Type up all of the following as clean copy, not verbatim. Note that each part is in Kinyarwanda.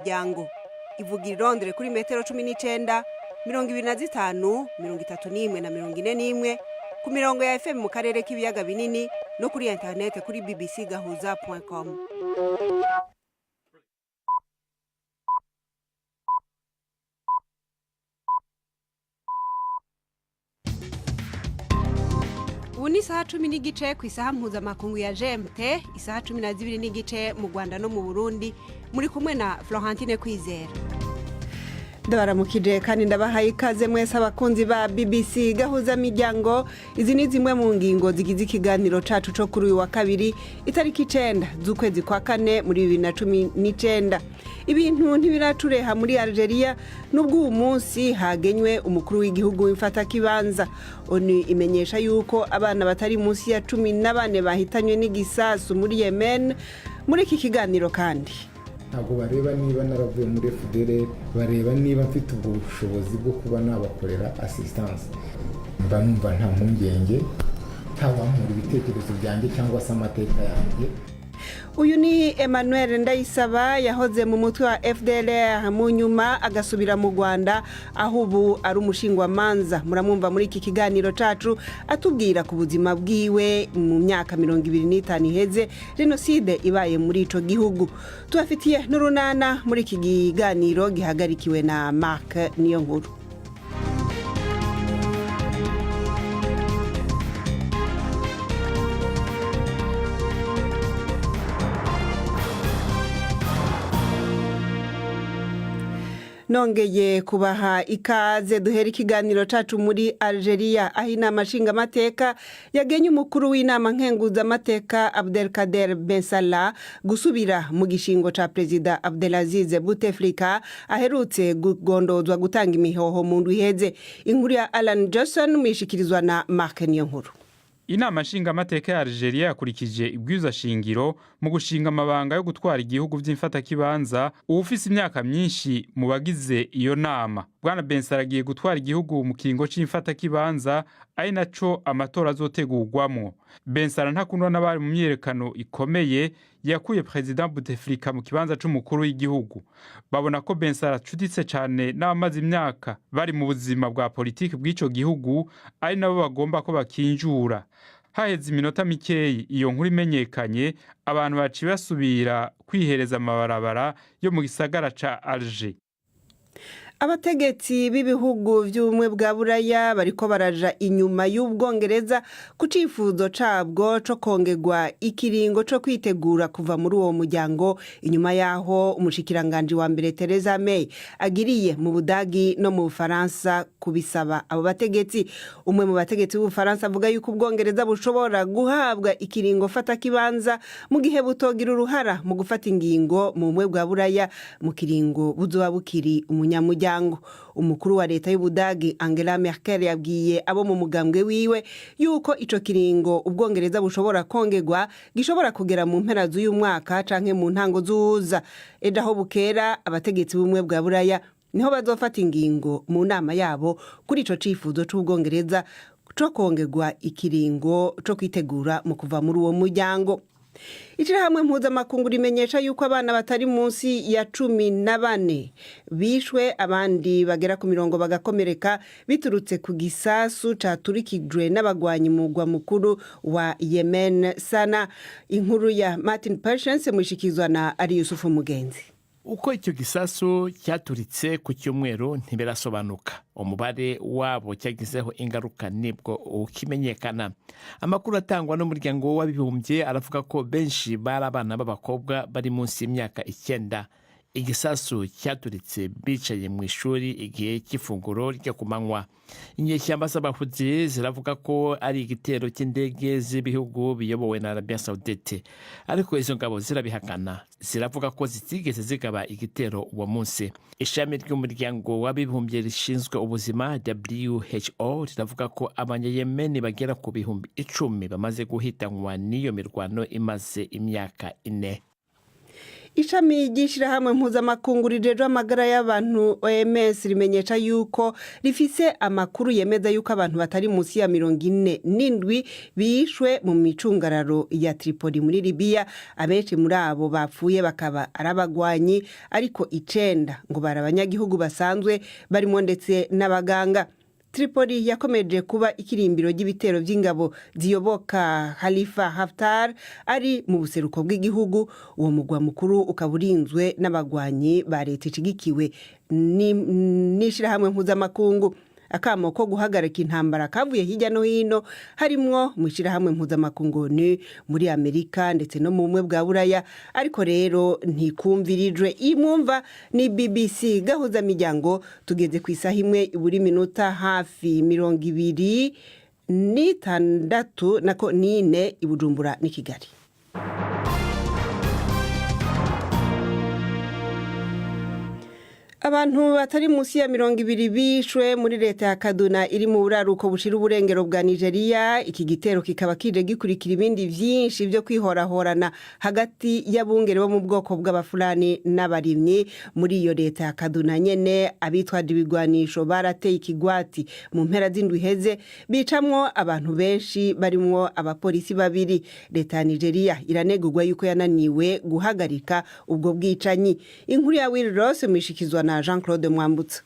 miryango ivuga irondere kuri metero 19 25 31 na 41 ku mirongo ya FM mu karere k'ibiyaga binini no kuri internet kuri bbcgahuza.com. Ubu ni isaha 10 n'igice ku isaha mpuzamakungu ya GMT, isaha 12 n'igice mu Rwanda no mu Burundi. Muri kumwe na Florentine Kwizera. Ndabaramukije kandi ndabahaye ikaze mwese abakunzi ba BBC Gahuza Miryango. Izi ni zimwe mu ngingo zigize ikiganiro cacu co kuri uyu wa kabiri itariki 9 z'ukwezi kwa kane muri 2019. Ibintu ntibiratureha muri Algeria nubwo uyu munsi hagenywe umukuru w'igihugu w'imfata kibanza. ONU imenyesha yuko abana batari munsi ya 14 bahitanywe n'igisasu muri Yemen. Muri iki kiganiro kandi ntabwo bareba niba naravuye muri FDL, bareba niba mfite ubushobozi bwo kuba nabakorera assistance. Mba numva nta mpungenge, ntawampura ibitekerezo byanjye cyangwa se amateka yanjye. Uyu ni Emmanuel Ndayisaba yahoze mu mutwe wa FDL mu nyuma agasubira mu Rwanda aho ubu ari umushingwamanza. Muramwumva muri iki kiganiro cacu atubwira ku buzima bwiwe mu myaka 25 iheze genocide ibaye muri ico gihugu. Tubafitiye n'urunana muri iki kiganiro gihagarikiwe na Mark Niyonkuru. Nongeye kubaha ikaze duhera ikiganiro cacu muri Algeria aho inama nshingamateka yagenye umukuru w'inama nkenguzamateka Abdelkader Ben Salah gusubira mu gishingo ca Perezida Abdelaziz Bouteflika aherutse kugondozwa gutanga imihoho mu ndwi iheze. Inkuru ya Alan Johnson mishikirizwa na Mark Niyonkuru. Inama nshingamateka ya Algeria yakurikije ibwirizwa shingiro mu gushinga amabanga yo gutwara igihugu vy'imfata kibanza ufise imyaka myinshi mu bagize iyo nama. Bwana Ben Salah agiye gutwara igihugu mu kiringo c'imfata kibanza ari naco amatora azotegurwamwo. Ben Salah ntakundwa n'abari mu myerekano ikomeye yakuye President Bouteflika mu kibanza c'umukuru w'igihugu. Babona ko Ben Salah acuditse cane n'abamaze imyaka bari mu buzima bwa politiki bw'ico gihugu ari nabo bagomba ko bakinjura. Haheze iminota mikeyi iyo nkuru imenyekanye, abantu baciye basubira kwihereza amabarabara yo mu gisagara ca Alger. Abategetsi b'ibihugu vy'ubumwe bwa Buraya bariko baraja inyuma y'Ubwongereza ku cifuzo cabwo co kongerwa ikiringo co kwitegura kuva muri uwo muryango inyuma yaho umushikiranganje wa mbere Theresa May agiriye mu Budagi no mu Bufaransa kubisaba abo bategetsi. Umwe mu bategetsi b'Ubufaransa avuga yuko Ubwongereza bushobora guhabwa ikiringo fata kibanza mu gihe butogira uruhara mu gufata ingingo mu bumwe bwa Buraya mu kiringo buzoba bukiri umunyamuryango. Umukuru wa leta y'Ubudagi Angela Merkel yabwiye abo mu mugambwe wiwe yuko ico kiringo Ubwongereza bushobora kongerwa gishobora kugera mu mpera z'uyu mwaka canke mu ntango zuza. Edaho bukera abategetsi b'umwe bwa Buraya niho bazofata ingingo mu nama yabo kuri ico cifuzo c'Ubwongereza co kongerwa ikiringo co kwitegura mu kuva muri uwo muryango. Ishirahamwe mpuzamakungu rimenyesha yuko abana batari munsi ya 14 bishwe, abandi bagera ku 10 bagakomereka biturutse ku gisasu caturikijwe n'abagwanyi mu mugwa mukuru wa Yemen Sana. Inkuru ya Martin Patience mwishikizwa na Ari Yusufu Mugenzi. Uko icyo gisasu cyaturitse ku cyumweru ntibirasobanuka. Umubare wabo cyagizeho ingaruka nibwo ukimenyekana. Amakuru atangwa n'umuryango w'abibumbye aravuga ko benshi bari abana b'abakobwa bari munsi y'imyaka 9. Igisasu cyaturitse bicaye mu ishuri igihe cy'ifunguro ryo kumanywa. Inyeshyamba z'abahuzi ziravuga ko ari igitero cy'indege z'ibihugu biyobowe na Arabia Saudite, ariko izo ngabo zirabihakana. Ziravuga ko zitigeze zigaba igitero uwo munsi. Ishami ry'umuryango w'abibumbye rishinzwe ubuzima WHO riravuga ko abanyayemeni bagera ku bihumbi 10 bamaze guhitanwa n'iyo mirwano imaze imyaka 4. ishami ry'ishirahamwe mpuzamakungu rijejwe amagara y'abantu OMS rimenyesha yuko rifise amakuru yemeza yuko abantu batari munsi ya 47 bishwe mu micungararo ya Tripoli muri Libya. Abenshi muri abo bapfuye bakaba arabagwanyi, ariko 9 ngo barabanyagihugu basanzwe barimo ndetse n'abaganga. Tripoli yakomeje kuba ikirimbiro ry'ibitero by'ingabo ziyoboka Khalifa Haftar ari mu buseruko bw'igihugu. Uwo mugwa mukuru ukaburinzwe n'abagwanyi ba leta ishigikiwe n'ishirahamwe mpuzamakungu. Akamo ko guhagarika intambara kavuye hirya no hino, harimwo mu ishirahamwe mpuzamakungu muri Amerika ndetse no mu bumwe bwa Buraya, ariko rero ntikumvirijwe. Imwumva ni BBC gahuza miryango. Tugeze ku isaha imwe iburi minota hafi 26 nako 4 i Bujumbura ni Kigali. Abantu batari munsi ya 20 bishwe muri leta ya Kaduna iri mu buraruko bushira uburengero bwa Nigeria. Iki gitero kikaba kije gikurikira ibindi vyinshi byo kwihorahorana hagati y'abungere bo mu bwoko bw'abafulani n'abarimyi muri iyo leta ya Kaduna nyene. Abitwaje ibigwanisho barateye ikigwati mu mpera z'indwi heze, bicamwo abantu benshi barimwo abapolisi 2. Leta ya Nigeria iranegurwa yuko yananiwe guhagarika ubwo bwicanyi. Inkuru ya Will Ross mishikizwa na Jean-Claude Mwambutsa.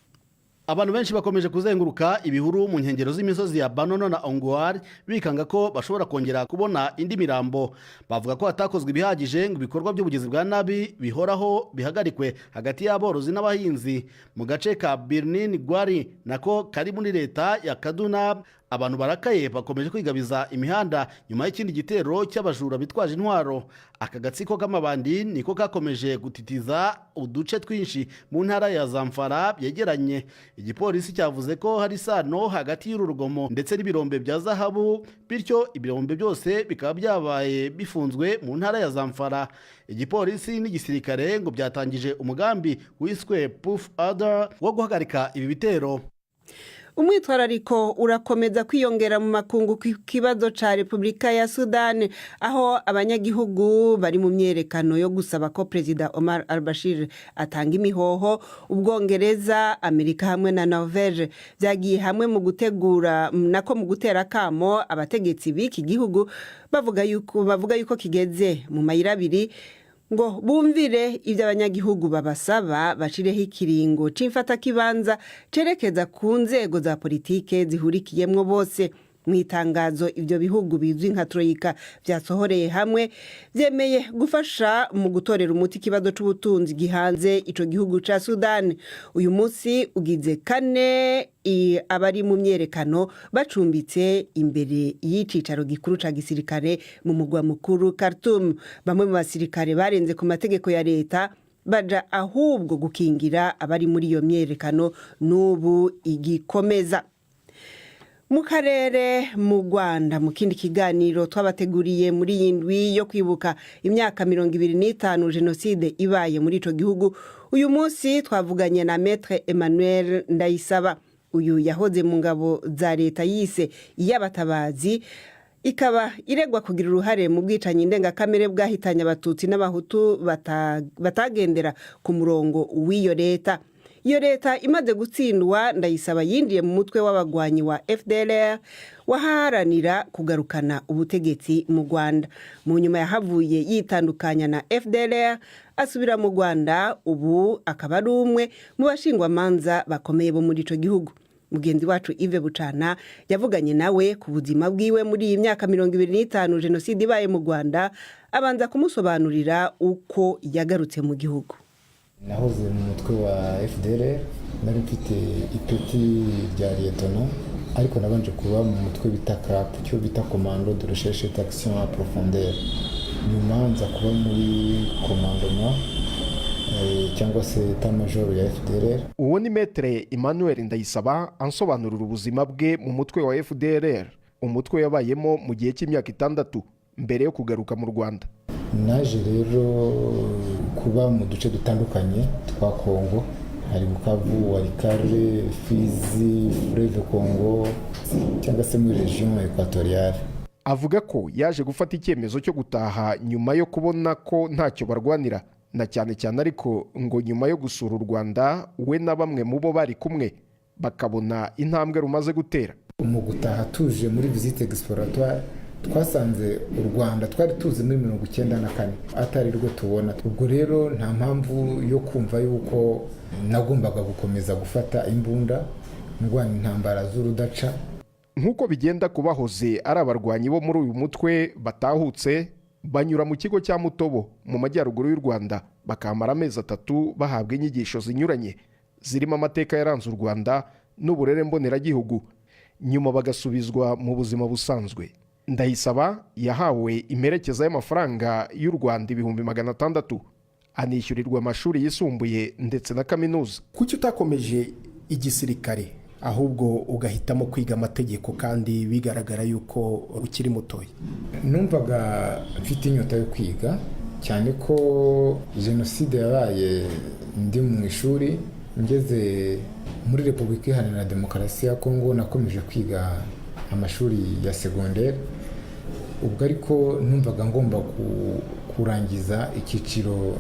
Abantu benshi bakomeje kuzenguruka ibihuru mu nkengero z'imisozi ya Banono na Ongwar bikanga ko bashobora kongera kubona indi mirambo. Bavuga ko hatakozwe ibihagije ngo ibikorwa by'ubugizi bwa nabi bihoraho bihagarikwe hagati y'aborozi n'abahinzi mu gace ka Birnin Gwari nako kari muri leta ya Kaduna. Abantu barakaye bakomeje kwigabiza imihanda nyuma y'ikindi gitero cy'abajura bitwaje intwaro. Aka gatsiko k'amabandi niko kakomeje gutitiza uduce twinshi mu ntara ya Zamfara byegeranye. Igipolisi cyavuze ko hari sano hagati y'urugomo ndetse n'ibirombe bya zahabu, bityo ibirombe byose bikaba byabaye bifunzwe mu ntara ya Zamfara. Igipolisi n'igisirikare ngo byatangije umugambi wiswe Puff Order wo guhagarika ibi bitero. Umwitwarariko urakomeza kwiyongera mu makungu kibazo ca Republika ya Sudan, aho abanyagihugu bari mu myerekano yo gusaba ko President Omar al-Bashir atanga imihoho. Ubwongereza, Amerika hamwe na Norvege byagiye hamwe mu gutegura nako mu gutera kamo abategetsi b'iki gihugu bavuga yuko kigeze mu mayira abiri ngo bumvire ibyo abanyagihugu babasaba, bashireho ikiringo c'imfata kibanza cerekeza ku nzego za politike zihurikiyemwo bose. Mwitangazo ibyo bihugu bizwi nka Troika byasohoreye hamwe byemeye gufasha mu gutorera umuti kibazo c'ubutunzi gihanze ico gihugu ca Sudan. Uyu munsi ugize kane abari mu myerekano bacumbitse imbere y'icicaro gikuru ca gisirikare mu mugwa mukuru Khartoum. Bamwe mu basirikare barenze ku mategeko ya leta baja ahubwo gukingira abari muri iyo myerekano n'ubu igikomeza. Mu karere mu Rwanda mu kindi kiganiro twabateguriye muri yindwi yo kwibuka imyaka 25 jenoside ibaye muri ico gihugu, uyu munsi twavuganye na Maître Emmanuel Ndayisaba. Uyu yahoze mu ngabo za leta yise y'abatabazi, ikaba iregwa kugira uruhare mu bwicanyi ndengakamere bwahitanye abatutsi n'abahutu batagendera ku murongo w'iyo leta. Iyo leta imaze gutsindwa, Ndayisaba yindiye mu mutwe w'abagwanyi wa FDLR waharanira kugarukana ubutegetsi mu Rwanda. Mu nyuma yahavuye yitandukanya na FDLR asubira mu Rwanda, ubu akaba ari umwe mu bashingwamanza bakomeye bo muri ico gihugu. Mugenzi wacu Yves Bucana yavuganye nawe ku buzima bwiwe muri iyi myaka 25 jenoside ibaye mu Rwanda, abanza kumusobanurira uko yagarutse mu gihugu. Nahoze mu mutwe wa FDLR, nari mfite ipeti rya Gatanu, ariko nabanje kuba mu mutwe bita CRAP, cyo bita Commando de Recherche et d'Action en Profondeur. Nyuma nza kuba muri commandement cyangwa se état major ya FDLR. Uwo ni Maître Emmanuel Ndayisaba ansobanurira ubuzima bwe mu mutwe wa FDLR, umutwe yabayemo mu gihe cy'imyaka 6 mbere yo kugaruka mu Rwanda. Naje rero kuba mu duce dutandukanye twa Kongo, hari Bukavu, Walikale, Fizi, Breve Congo cyangwa se muri region Equatoriale. Avuga ko yaje gufata icyemezo cyo gutaha nyuma yo kubona ko ntacyo barwanira, na cyane cyane ariko ngo nyuma yo gusura u Rwanda we na bamwe mu bo bari kumwe bakabona intambwe rumaze gutera. Mu gutaha tuje muri visite exploratoire twasanze u Rwanda twari tuzi muri 1994 atari rwo tubona. Ubwo rero nta mpamvu yo kumva yuko nagombaga gukomeza gufata imbunda ndwanya intambara z'urudaca. Nk'uko bigenda kubahoze ari abarwanyi bo muri uyu mutwe batahutse banyura mu kigo cya Mutobo mu majyaruguru y'u Rwanda bakamara amezi 3 bahabwa inyigisho zinyuranye zirimo amateka yaranze u Rwanda n'uburere mboneragihugu, nyuma bagasubizwa mu buzima busanzwe. Ndayisaba yahawe imperekeza y'amafaranga y'u Rwanda 600,000 anishyurirwa amashuri yisumbuye ndetse na kaminuza. Kuki utakomeje igisirikare ahubwo ugahitamo kwiga amategeko kandi bigaragara yuko ukiri mutoya? Numvaga mfite inyota yo kwiga cyane ko jenoside yabaye ndi mu ishuri. Ngeze muri Repubulika Iharanira Demokarasi ya Kongo nakomeje kwiga amashuri ya secondaire. Ubwo ariko numvaga ngomba kurangiza icyiciro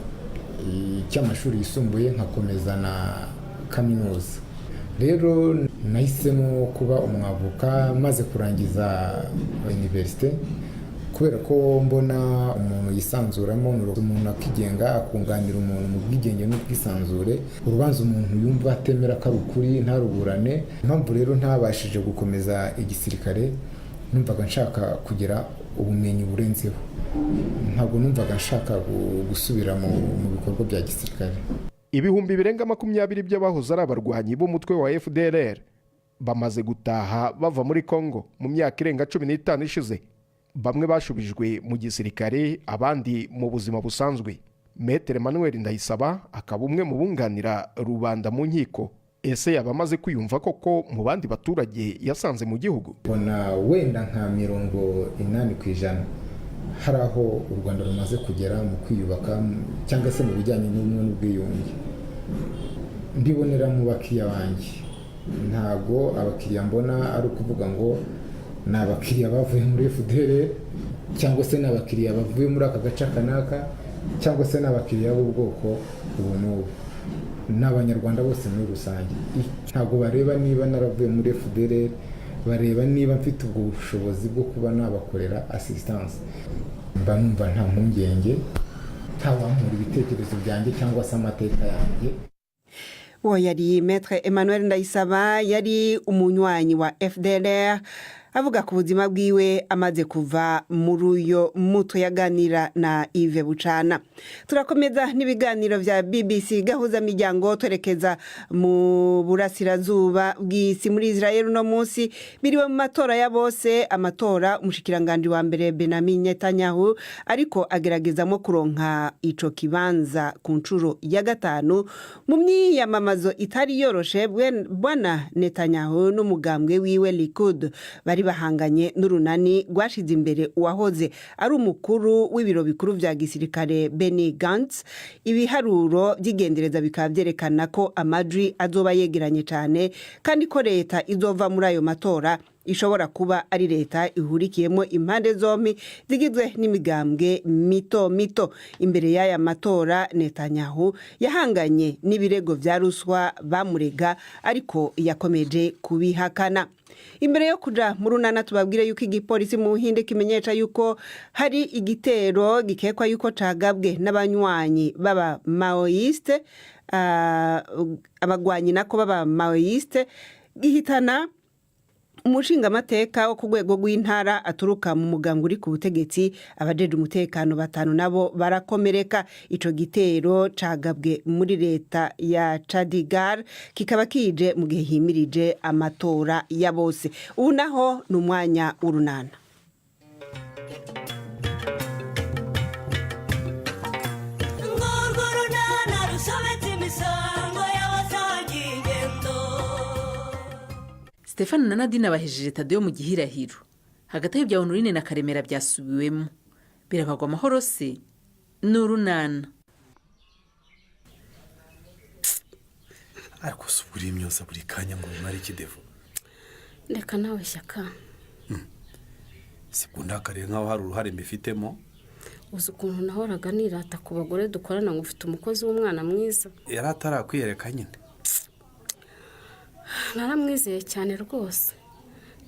cy'amashuri yisumbuye nkakomeza na kaminuza. Rero nahisemo kuba umwavoka maze kurangiza universite kubera ko mbona umuntu yisanzuramo, umuntu akigenga akunganira umuntu mu bwigenge n'ubwisanzure, urubanza umuntu yumva atemera ko ari ukuri ntaruburane. Impamvu rero ntabashije gukomeza igisirikare, numvaga nshaka kugira ubumenyi burenzeho, ntabwo numvaga nshaka gusubira mu bikorwa bya gisirikare. Ibihumbi birenga 20 by'abahoze ari abarwanyi b'umutwe wa FDLR bamaze gutaha bava muri Kongo mu myaka irenga 15 ishize. Bamwe bashubijwe mu gisirikare, abandi mu buzima busanzwe. Maître Emmanuel Ndayisaba akaba umwe mu bunganira rubanda mu nkiko. Ese yabamaze kwiyumva koko mu bandi baturage yasanze mu gihugu? Bona wenda nka 80% hari aho u Rwanda rumaze kugera mu kwiyubaka cyangwa se mu bijyanye n'ubumwe n'ubwiyunge. Mbibonera mu bakiriya banjye, ntago abakiriya mbona ari ukuvuga ngo ni abakiriya bavuye muri FDL cyangwa se n'abakiriya bavuye muri aka gace kanaka cyangwa se n'abakiriya b'ubwoko ubu n'ubu. N'abanyarwanda bose muri rusange. Ntago bareba niba naravuye muri FDL, bareba niba mfite ubwo bushobozi bwo kuba nabakorera assistance. Mba numva nta mpungenge, ntawampura ibitekerezo byanjye cyangwa se amateka yanjye. Uwo yari Maître Emmanuel Ndayisaba, yari umunywanyi wa FDLR, avuga ku buzima bwiwe amaze kuva muri uyo muto. Yaganira na Yves Bucana. Turakomeza n'ibiganiro vya BBC gahuza miryango twerekeza mu burasirazuba bw'isi. Muri Israel no munsi biriwe mu matora ya bose, amatora umushikiranganje wa mbere Benjamin Netanyahu ariko ageragezamo kuronka ico kibanza ku ncuro ya gatanu mu myiyamamazo itari yoroshe. Bwana Netanyahu n'umugambwe wiwe Likud bari bahanganye n'urunani rwashize imbere uwahoze ari umukuru w'ibiro bikuru vya gisirikare Benny Gantz. Ibiharuro by'igendereza bikaba byerekana ko amajwi azoba yegeranye cyane kandi ko leta izova muri ayo matora ishobora kuba ari leta ihurikiyemo impande zombi zigizwe n'imigambwe mito mito. Imbere y'aya matora Netanyahu yahanganye n'ibirego vya ruswa bamurega ariko yakomeje kubihakana. Imbere yo kuja mu runana tubabwire yuko igipolisi mu Buhinde kimenyesha yuko hari igitero gikekwa yuko cagabwe n'abanywanyi baba Maoiste, abagwanyi nako baba Maoiste, gihitana umushingamateka wo ku rwego rw'intara aturuka mu muganga uri ku butegetsi. Abajeje umutekano 5 nabo barakomereka. Ico gitero cagabwe muri leta ya Chandigarh, kikaba kije mu gihe himirije amatora ya bose. Ubu naho n'umwanya w'urunana. Stefano na Nadine bahejeje Tadeyo mu gihirahiro. Hagati y'ibya Honorine na Karemera byasubiwemo. Birabagwa amahoro se n'urunana. Ariko suburi imyoza buri kanya ngo mwari kidevo. Ndeka nawe Shyaka. Sikunda kare nkaho hari uruhare mbifitemo. uzi ukuntu nahoraga nirata ku bagore dukorana ngo ufite umukozi w'umwana mwiza. yari atarakwiyereka nyine. Naramwizeye cyane rwose.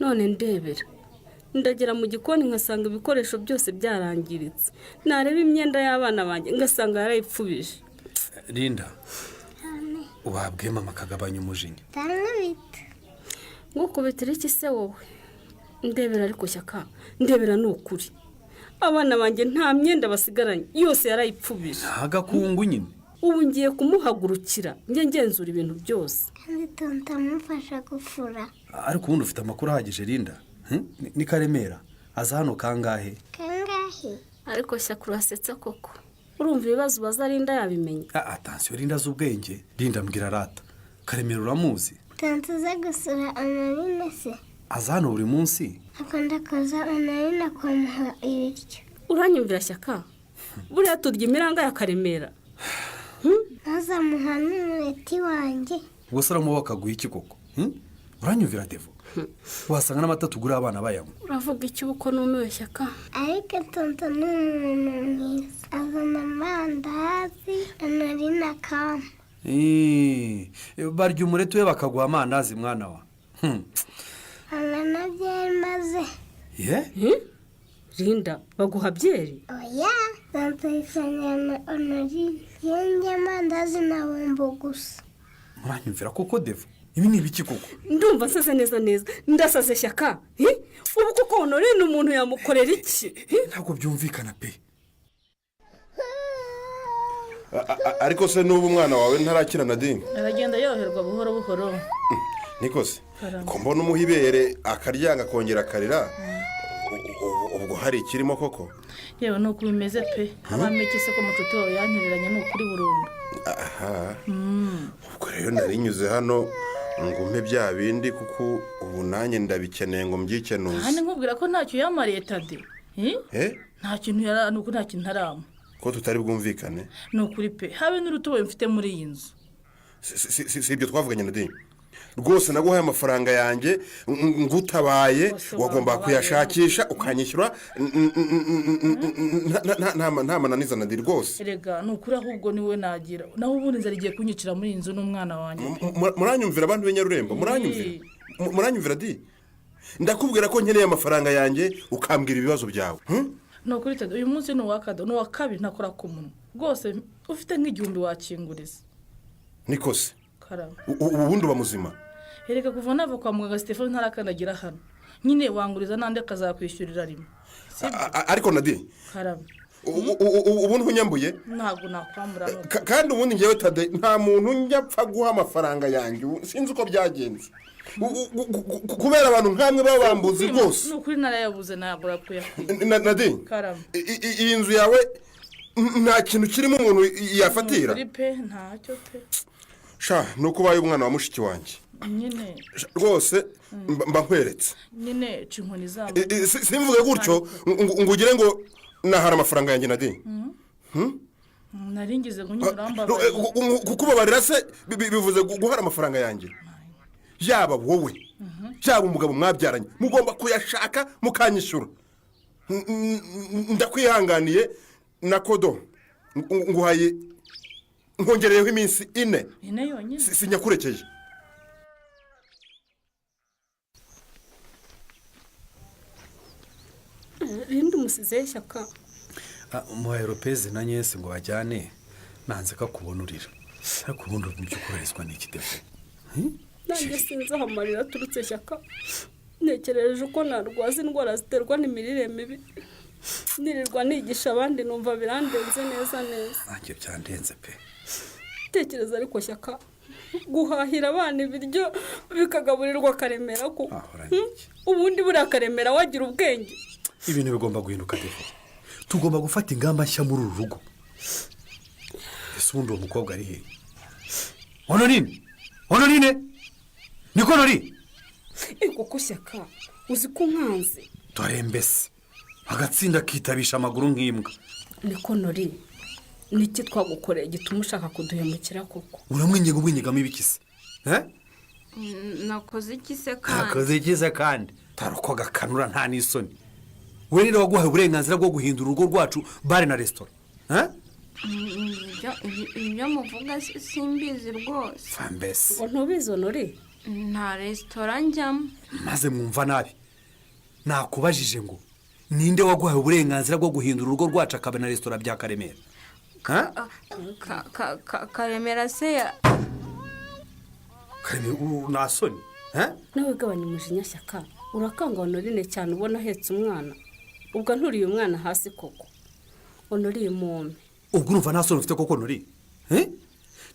None ndebera, ndagera mu gikoni ngasanga ibikoresho byose byarangiritse, nareba imyenda y'abana banjye ngasanga yarayipfubije. Linda, wabwiye mama akagabanya umujinya. Ndamwita. Ngukubitira iki se wowe? Ndebera ariko Shyaka, ndebera ni ukuri. Abana banjye nta myenda basigaranye, yose yarayipfubije. Agakungu nyine. Ubu ngiye kumuhagurukira, njye ngenzura ibintu byose. Kandi tonta amufasha gufura. Ariko ubundi ufite amakuru ahagije Linda. Ni Karemera aza hano kangahe? Kangahe? Ariko Shyaka urasetsa koko. Urumva ibibazo baza Linda yabimenye. Atansiyo Linda z'ubwenge. Linda mbwira rata. Karemera uramuzi? Tonta uza gusura Honorine se. Aza hano buri munsi? Akunda kuza Honorine akamuha ibiryo. Uranyumvira Shyaka? Buriya turya imiranga ya Karemera. Ntazamuha n'umureti wanjye. Ubwo uramuha bakaguha iki koko? Uranyumvira Devo? Wasanga n'amata tugura abana bayanywa. Uravuga iki uko numiwe Shyaka? Ariko tonta ni umuntu mwiza. Azana amandazi Honorine akama. Barya umureti we bakaguha amandazi mwana wa. Amana byeri maze. Linda, baguha byeri? Oya, nzayisanya na Honorine. Yenge amandazi na bombo gusa. Muranyumvira koko Devo? Ibi ni ibiki koko? Ndumva nsase neza. Ndasaze Shyaka. Ubu koko Honorine umuntu yamukorera iki? Ntabwo byumvikana pe. Ariko se n'ubu umwana wawe ntarakira Nadine? Aragenda yoherwa buhoro buhoro. Niko se? Ko mbona umuhibere akaryanga kongera akarira. Ubwo hari ikirimo koko? Yewe nuko bimeze pe. Abameke se ko mucuti wawe yantereranye n'ukuri burundu. Aha. Ubwo rero narinyuze hano ngo umpe bya bindi kuko ubu nanjye ndabikeneye ngo mbyikenuze. Hane nkubwira ko ntacyo yamariye Tade. Nta kintu yara nuko nta kintu arama. Ko tutari bwumvikane? Nukuri pe. Habe n'urutobo mfite muri iyi nzu. Si ibyo twavuganye Nadine. Rwose naguhaye amafaranga yanjye ngutabaye wagomba kuyashakisha ukanyishyura nta mananiza Nadine rwose. Erega nukuri ahubwo niwe nagira. Naho ubundi nzari giye kunyicira muri inzu n'umwana wanjye. Muranyumvira abantu b'Inyarurembo? Muranyumvira di? Ndakubwira ko nkeneye amafaranga yanjye ukambwira ibibazo byawe. Nukuri Tade, uyu munsi ni uwakado, ni uwakabiri ntakora ku munwa. Rwose ufite nk'igihumbi wakinguriza. Niko se? Karama. Ubundi uba muzima? Erega kuva nava kwa muganga Stefano ntarakandagira hano. Nyine wanguriza nande akazakwishyurira rimwe. Ariko Nadine. Karama. Ubundi unyambuye? Ntabwo nakwambura. Kandi ubundi ngewe Tade nta muntu njya guha amafaranga yanjye. Sinzi uko byagenze. Kubera abantu nkamwe babambuzi rwose. Nukuri narayabuze nagura kuyakwiye. Nadine. Karama. Iyi nzu yawe nta kintu kirimo umuntu yafatira? Nukuri pe ntacyo pe. Sha nuko ubaye umwana wa mushiki wanjye. Nyine. Rwose mba nkweretse. Nyine cinkoni zabo. Simvuge gutyo ngo ugire ngo nahara amafaranga yanjye Nadine. Naringize ngo nyuramba. Kukubabarira se bivuze guhara amafaranga yanjye? Yaba wowe yaba umugabo mwabyaranye mugomba kuyashaka mukanyishyura. Ndakwihanganiye na kodo nguhaye nkongereyeho iminsi 4. Ine yonyine. Sinyakurekeje. Linda umusize Shyaka. Mu Europeze na Nyese ngo bajyane nanze ka kubonurira. Ariko ubundi byukoherezwa n'iki Devo? Nanjye sinzi amarira turutse Shyaka. Nekereje uko narwaza indwara ziterwa n'imirire mibi. Nirirwa nigisha abandi numva birandenze neza. Nanjye byandenze pe. Tekereza ariko Shyaka, guhahira abana ibiryo bikagaburirwa Karemera ko. Ubundi buri Karemera wagira ubwenge. Ibintu bigomba guhinduka Devo. Tugomba gufata ingamba nshya muri uru rugo. Ese ubundi uwo mukobwa ari he? Honorine? Niko nori? Koko Shyaka, uzi ko nkanze. Torembese. Agatsinda kitabisha amaguru nk'imbwa. Niko nori. Niki twagukoreye gituma ushaka kuduhemukira koko? Uramwinginga ubwinyigamo ibikise. Nakoze iki se kandi? Nakoze iki se kandi? Taruko gakanura nta n'isoni. we rero waguhaye uburenganzira bwo guhindura urugo rwacu bare na resitora ibyo muvuga simbizi rwose mbese ngo ntubizi Honore nta resitora njyamo maze mwumva nabi nakubajije ngo ninde waguhaye uburenganzira bwo guhindura urugo rwacu akaba na resitora bya Karemera Karemera se ya Karemera nasoni nawe gabanya umujinya Shyaka urakanga Honorine cyane ubona ahetse umwana ubwo nturiye umwana hasi koko Honore mome ubwo urumva nasoni ufite koko Honore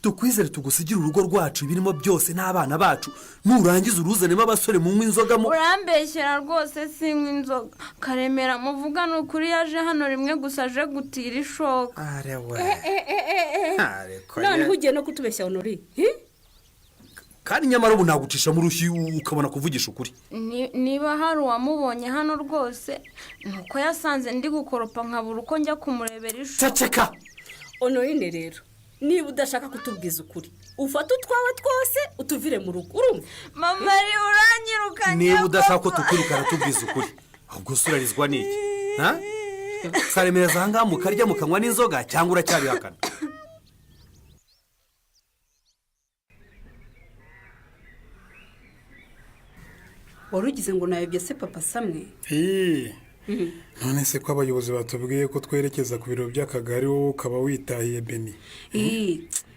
tukwizere tugusigira urugo rwacu birimo byose n'abana bacu nurangiza uruzanemo abasore mu inzoga urambeshyera rwose sinywa inzoga Karemera muvuga n'ukuri yaje hano rimwe gusa aje gutira ishoka none ugiye no kutubeshya Honore kandi nyamara ubu nagucisha mu rushyi ukabona kuvugisha ukuri niba hari uwamubonye hano rwose nuko yasanze ndi gukoropa nkabura uko njya kumurebera ishoka ceceka Honorine rero niba udashaka kutubwiza ukuri ufata utwawe twose utuvire mu rugo urumva mama ari uranyirukanye niba udashaka ko tukwirukana tubwiza ukuri ahubwo usurarizwa n'iki Karemera zanga mukarya mukanywa n'inzoga cyangwa uracyabihakana warugize ngo nayobye se papa Samwe none se ko abayobozi batubwiye ko twerekeza ku biro by'akagari wowe ukaba witahiye Beni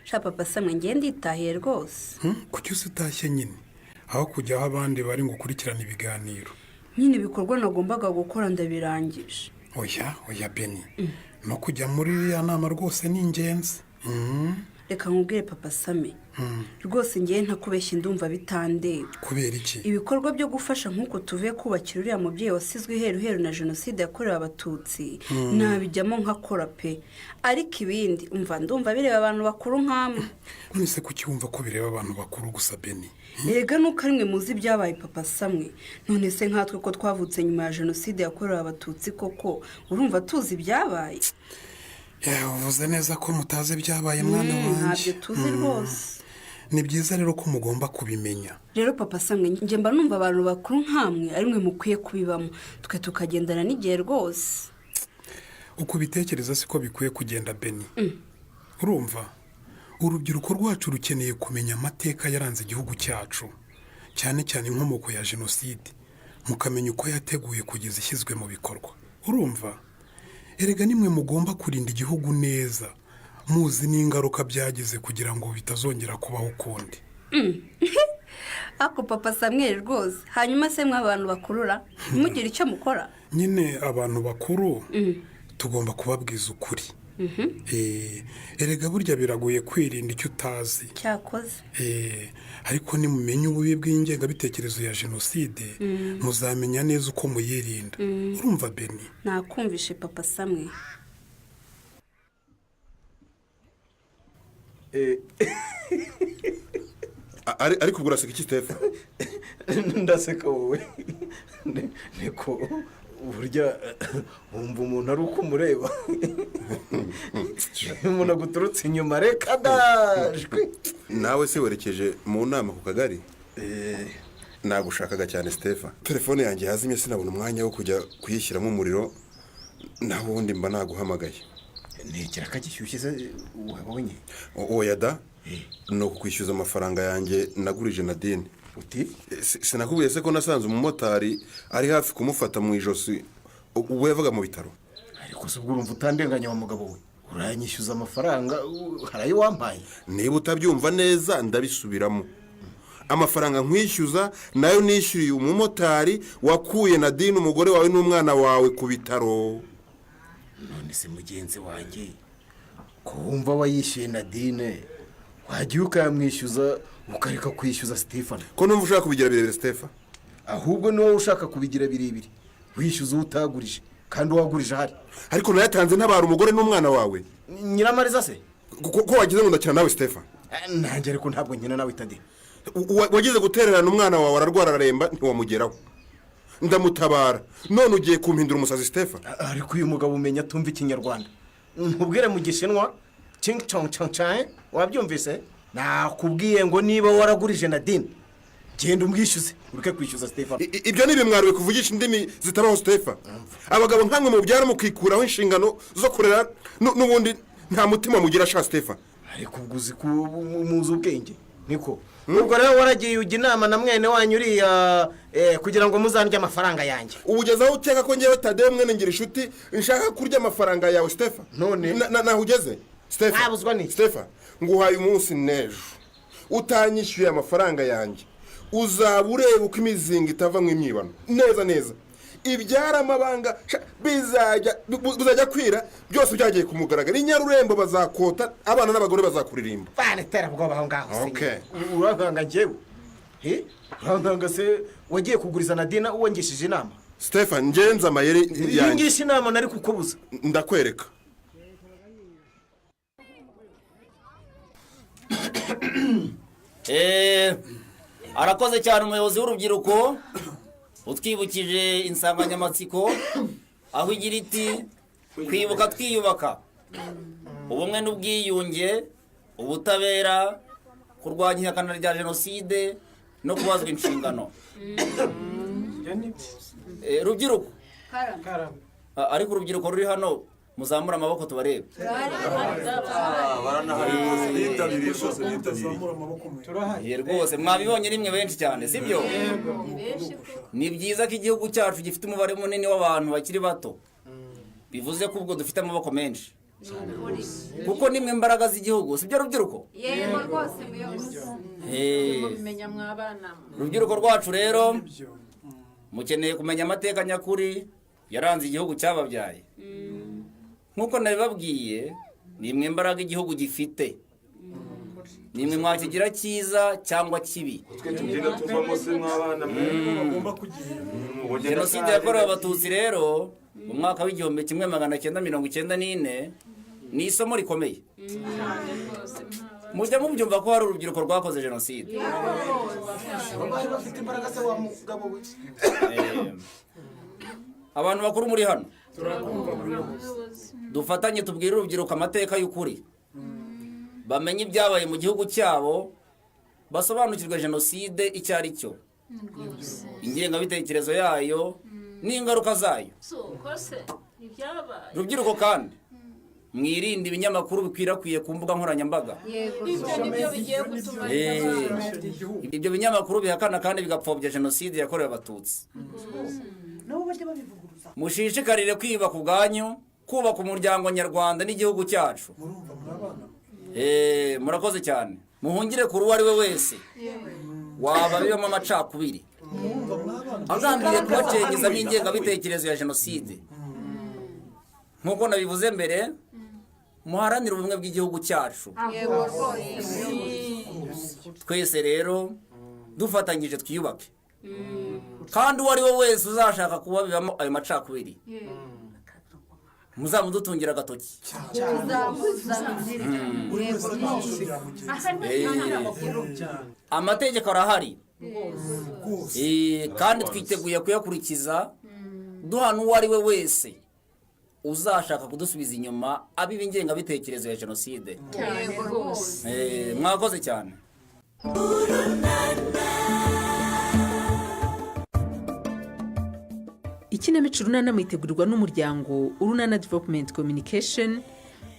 sha papa Samwe ngiye nditahiye rwose kuki utashye nyine aho kujya aho abandi bari ngo ukurikirane ibiganiro nyine ibikorwa nagombaga gukora ndabirangije oya Beni no kujya muri iriya nama rwose ni ingenzi reka nkubwire papa Same rwose ngiye ntakubeshya ndumva bitandeba kubera iki ibikorwa byo gufasha nk'uko tuvuye kubakira uriya mubyeyi wasizwe iheruheru na jenoside yakorewe abatutsi nabijyamo nkakora pe ariko ibindi ndumva bireba abantu bakuru nk'amwe none se kuki wumva ko bireba abantu bakuru gusa Beni yega nuko ari mwe muzi ibyabaye papa Samwe none se nkatwe ko twavutse nyuma ya jenoside yakorewe abatutsi koko urumva tuzi ibyabaye uvuze neza ko mutazi ibyabaye mwana wanjye ntabyo tuzi rwose ni byiza rero ko mugomba kubimenya rero papa Samwe njye mba numva abantu bakuru nk'amwe ari mwe mukwiye kubibamo twe tukagendana n'igihe rwose uko bitekereza siko bikwiye kugenda Beni urumva urubyiruko rwacu rukeneye kumenya amateka yaranze igihugu cyacu cyane cyane inkomoko ya jenoside mukamenya uko yateguye kugeza ishyizwe mu bikorwa urumva erega nimwe mugomba kurinda igihugu neza muzi n'ingaruka byagize kugira ngo bitazongera kubaho ukundi ako papa Samwe rwose hanyuma se mw'abantu bakurura ntimugire icyo mukora nyine abantu bakuru tugomba kubabwiza ukuri erega burya biragoye kwirinda icyo utazi cyakoze ariko nimumenye ububi bw'ingengabitekerezo ya jenoside muzamenya neza uko muyirinda urumva Beni nakumvishe papa Samwe ariko ubwo uraseka iki Stefa ndaseka wowe niko burya wumva umuntu ari uko umureba umuntu aguturutse inyuma reka dajwe nawe se werekeje mu nama ku kagari nagushakaga cyane Stefa telefone yanjye yazimye sinabona umwanya wo kujya kuyishyiramo umuriro naho ubundi mba naguhamagaye ntekera kagishyushye se wabonye oya da ni ukwishyuza amafaranga yanjye nagurije Nadine uti sinakubwiye se ko nasanze umumotari ari hafi kumufata mu ijosi ubwo yavaga mu bitaro ariko se ubwo urumva utandenganya wa mugabo we uranyishyuza amafaranga harayo wampaye niba utabyumva neza ndabisubiramo amafaranga nkwishyuza nayo nishyuriye umumotari wakuye Nadine umugore wawe n'umwana wawe ku bitaro none se mugenzi wanjye ko wumva wayishyuye Nadine wagiye ukayamwishyuza ukareka kwishyuza Stefan ko numva ushaka kubigira birebire Stefa ahubwo ni wowe ushaka kubigira birebire wishyuza utagurije kandi uwagurije ahari ariko nayatanze ntabara umugore n'umwana wawe Nyiramariza se ko wagize ngo ndakina nawe Stefa nanjye ariko ntabwo nkina nawe Tade wagize gutererana umwana wawe ararwara araremba ntiwamugeraho ndamutabara none ugiye kumpindura umusazi Stefa ariko uyu mugabo umenya atumva ikinyarwanda ntubwire mu gishinwa ching chong chong chang wabyumvise nakubwiye ngo niba waragurije Nadine genda umwishyuze ureke kwishyuza Stefano. Ibyo ni ibimwaro bikuvugisha indimi zitabaho Stefano. Abagabo nkamwe mu byaro mukikuraho inshingano zo kurera n'ubundi nta mutima mugira sha Stefano. Ariko uguzi ku muzi ubwenge niko ubwo rero waragiye ujya inama na mwene wanyu uriya kugira ngo muzandye amafaranga yanjye. Ubugezaho uteka ko ngewe Tadeo mwene ngira inshuti nshaka kurya amafaranga yawe Stefano. None naho ugeze Stefano. Abuzwa ni Stefano nguhaye umunsi nejo utanyishyuye amafaranga yanjye uzaba ureba uko imizinga itava mu imyibano neza ibyara amabanga bizajya kwira byose byagiye kumugaragara. Inyarurembo bazakota abana n'abagore bazakuririmba. Bane terabwoba aho ngaho. Okay. Urankanga njyewe urankanga se wagiye kuguriza Nadina uwongishije inama Stefano ngenza amayeri yanjye. Ngisha inama nari kukubuza ndakwereka. Arakoze cyane umuyobozi w'urubyiruko utwibukije insanganyamatsiko aho igira iti kwibuka twiyubaka, ubumwe n'ubwiyunge, ubutabera, kurwanya ihakana rya jenoside no kubazwa inshingano. Rubyiruko ariko urubyiruko ruri hano muzamura amaboko tubarebe. Rwose mwabibonye rimwe benshi cyane sibyo? Ni byiza ko igihugu cyacu gifite umubare munini w'abantu bakiri bato, bivuze ko ubwo dufite amaboko menshi kuko nimwe imbaraga z'igihugu sibyo rubyiruko? Yego rwose mumenya mwabana. Rubyiruko rwacu rero mukeneye kumenya amateka nyakuri yaranze igihugu cyababyaye. Nkuko nabibabwiye nimwe imbaraga igihugu gifite, nimwe mwakigira cyiza cyangwa kibi. Jenoside yakorewe abatutsi rero mu mwaka w'igihumbi 1994 ni isomo rikomeye. Mujya mubyumva ko hari urubyiruko rwakoze jenoside. Abantu bakuru muri hano dufatanye tubwire urubyiruko amateka y'ukuri, bamenye ibyabaye mu gihugu cyabo, basobanukirwe jenoside icyo ari cyo, ingengabitekerezo yayo n'ingaruka zayo. Rubyiruko kandi mwirinde ibinyamakuru bikwirakwiye ku mbuga nkoranyambaga. Ibyo binyamakuru bihakana kandi bigapfobya jenoside yakorewe abatutsi. Mushishikarire kwiyubaka ubwanyu, kubaka umuryango nyarwanda n'igihugu cyacu. Murakoze cyane. Muhungire kuri uwo ari we wese waba bibamo amacakubiri agambiriye kubacengezamo ingengabitekerezo ya jenoside. Nk'uko nabivuze mbere, muharanire ubumwe bw'igihugu cyacu. Twese rero dufatanyije twiyubake, kandi uwo ari we wese uzashaka kuba bibamo ayo macakubiri muzamudutungira agatoki. Amategeko arahari kandi twiteguye kuyakurikiza, duhana uwo ari we wese uzashaka kudusubiza inyuma abiba ingengabitekerezo ya jenoside. Mwakoze cyane. Ikinamico Urunana mwitegurirwa n'umuryango Urunana Development Communication,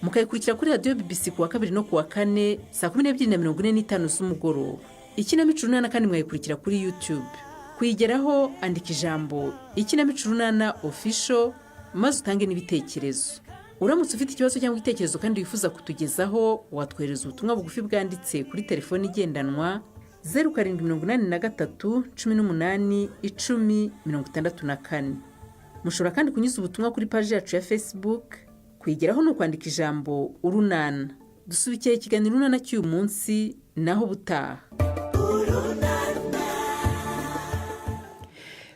mukayikurikira kuri radio BBC kuwa 2 no kuwa 4 saa 12:45 z'umugoroba. Ikinamico Urunana kandi mwayikurikira kuri YouTube. Kuyigeraho andika ijambo Ikinamico Urunana Official maze utange n'ibitekerezo. Uramutse ufite ikibazo cyangwa igitekerezo kandi wifuza kutugezaho, watwohereza ubutumwa bugufi bwanditse kuri telefone igendanwa 0783 18 10 64. Mushobora kandi kunyuza ubutumwa kuri page yacu ya Facebook. Kwigeraho no kwandika ijambo Urunana. Dusubikiye ikiganiro Urunana cy'uyu munsi naho butaha.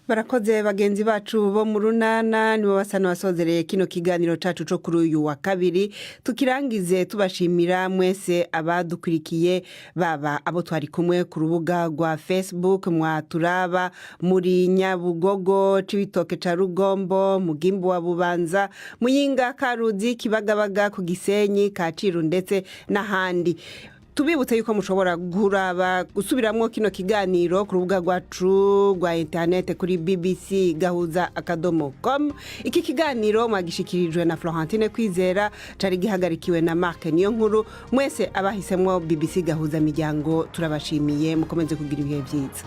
Barakoze bagenzi bacu bo mu Runana, nibo basana basozereye kino kiganiro cacu cyo kuri uyu wa kabiri. Tukirangize tubashimira mwese abadukurikiye, baba abo twari kumwe ku rubuga rwa Facebook, mwaturaba muri Nyabugogo, Cibitoke ca Rugombo, Mugimbu wa Bubanza, Muyinga, Karuzi, Kibagabaga, ku Gisenyi, Kacyiru ndetse n'ahandi. tubibutse yuko mushobora gusubiramwo kino kiganiro ku rubuga rwacu rwa interinete kuri bbc.gahuza.com. Iki kiganiro mwagishikirijwe na Florentine Kwizera, cari gihagarikiwe na Mark Niyonkuru. Mwese abahisemwo BBC Gahuza Miryango turabashimiye, mukomeze kugira ibihe byiza.